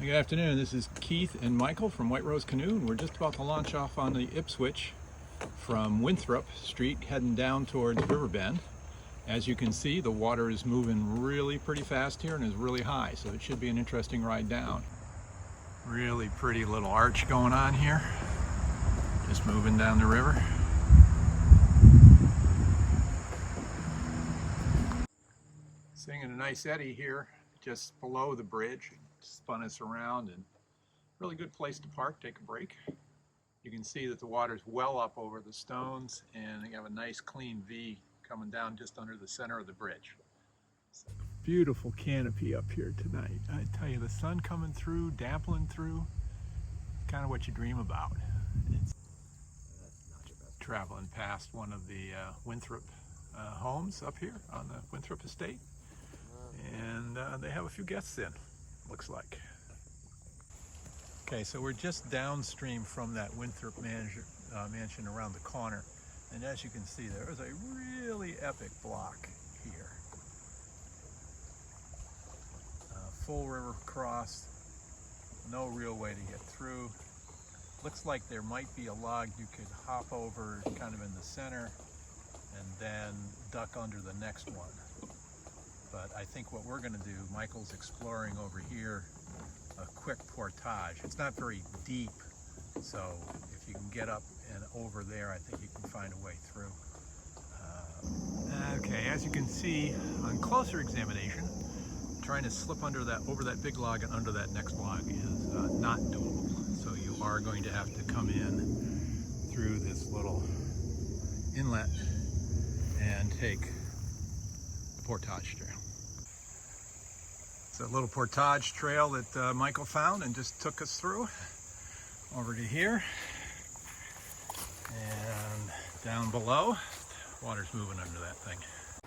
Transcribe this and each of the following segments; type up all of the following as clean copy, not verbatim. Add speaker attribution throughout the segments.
Speaker 1: Good afternoon, this is Keith and Michael from White Rose Canoe, and we're just about to launch off on the Ipswich from Winthrop Street heading down towards Riverbend. As you can see, the water is moving really pretty fast here and is really high, so it should be an interesting ride down. Really pretty little arch going on here, just moving down the river. Seeing a nice eddy here just below the bridge. Spun us around, and really good place to park, take a break. You can see that the water's well up over the stones, and you have a nice clean V coming down just under the center of the bridge. Beautiful canopy up here tonight. I tell you, the sun coming through, dappling through, kind of what you dream about. It's traveling past one of the Winthrop homes up here on the Winthrop estate, and they have a few guests in. Looks like. Okay, so we're just downstream from that Winthrop mansion around the corner, and as you can see, there is a really epic block here. Full river cross, no real way to get through. Looks like there might be a log you could hop over kind of in the center and then duck under the next one. But I think what we're going to do, Michael's exploring over here a quick portage. It's not very deep, so if you can get up and over there, I think you can find a way through. Okay, as you can see, on closer examination, trying to slip under that, over that big log and under that next log is not doable. So you are going to have to come in through this little inlet and take the portage trail. It's a little portage trail that Michael found and just took us through over to here, and down below, water's moving under that thing.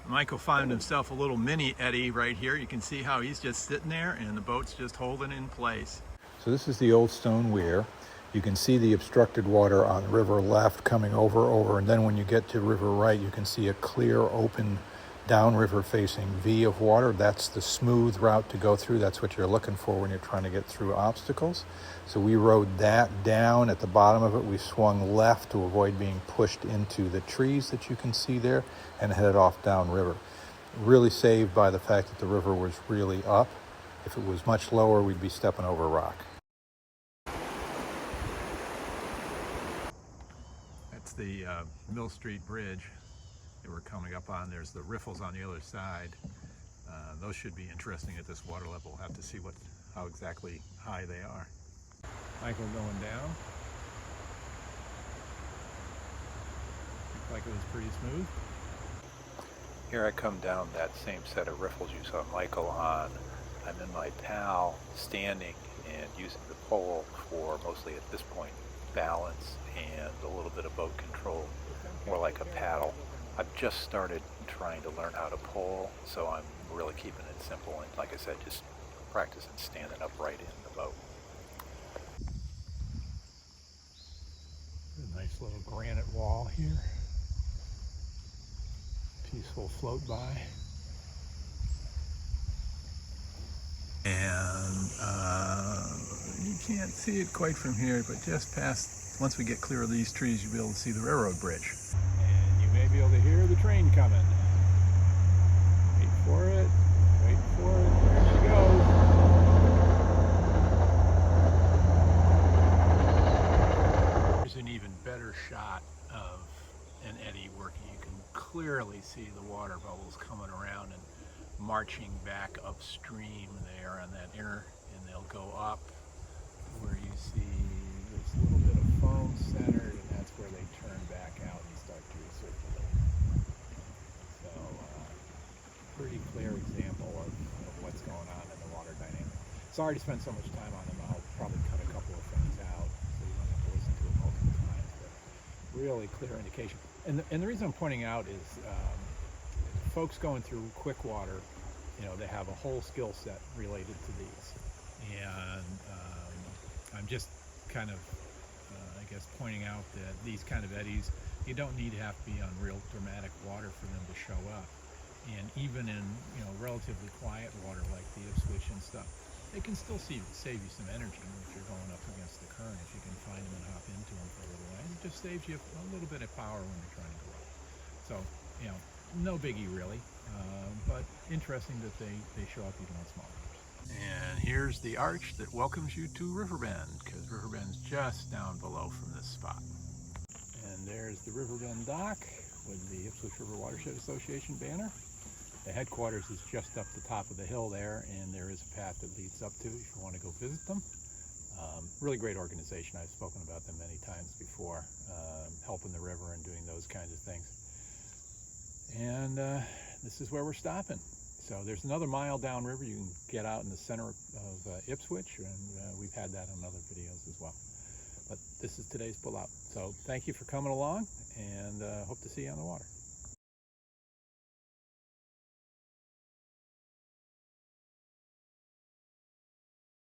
Speaker 1: Michael found himself a little mini eddy right here. You can see how he's just sitting there and the boat's just holding in place. So this is the Old Stone Weir. You can see the obstructed water on river left coming over, and then when you get to river right, you can see a clear, open, downriver facing V of water. That's the smooth route to go through. That's what you're looking for when you're trying to get through obstacles. So we rode that down. At the bottom of it, we swung left to avoid being pushed into the trees that you can see there and headed off downriver. Really saved by the fact that the river was really up. If it was much lower, we'd be stepping over rock. That's the Mill Street Bridge that we're coming up on. There's the riffles on the other side. Those should be interesting at this water level. We'll have to see how exactly high they are. Michael going down. Looked like it was pretty smooth. Here I come down that same set of riffles you saw Michael on. I'm in my pal standing and using the pole for mostly at this point balance and a little bit of boat control, more like a paddle. I've just started trying to learn how to pole, so I'm really keeping it simple and, like I said, just practicing standing upright in the boat. A nice little granite wall here. Peaceful float by. And you can't see it quite from here, but just past, once we get clear of these trees, you'll be able to see the railroad bridge. Be able to hear the train coming. Wait for it, wait for it, there she goes. Here's an even better shot of an eddy working. You can clearly see the water bubbles coming around and marching back upstream there on that inner, and they'll go up where you see this little bit of foam centered, and that's where they turn back out and start to recirculate. Pretty clear example of what's going on in the water dynamic. Sorry to spend so much time on them. I'll probably cut a couple of things out so you don't have to listen to it multiple times, but really clear indication. And the reason I'm pointing out is folks going through quick water, you know, they have a whole skill set related to these. And I'm just kind of, I guess, pointing out that these kind of eddies, you don't need to have to be on real dramatic water for them to show up. And even in, you know, relatively quiet water like the Ipswich and stuff, they can still save you some energy if you're going up against the current. If you can find them and hop into them for a little while, it just saves you a little bit of power when you're trying to go up. So, you know, no biggie really, but interesting that they show up even on small rivers. And here's the arch that welcomes you to Riverbend, because Riverbend's just down below from this spot. And there's the Riverbend dock with the Ipswich River Watershed Association banner. The headquarters is just up the top of the hill there, and there is a path that leads up to if you want to go visit them. Really great organization. I've spoken about them many times before, helping the river and doing those kinds of things. And this is where we're stopping. So there's another mile downriver. You can get out in the center of Ipswich, and we've had that on other videos as well. But this is today's pull out. So thank you for coming along, and hope to see you on the water.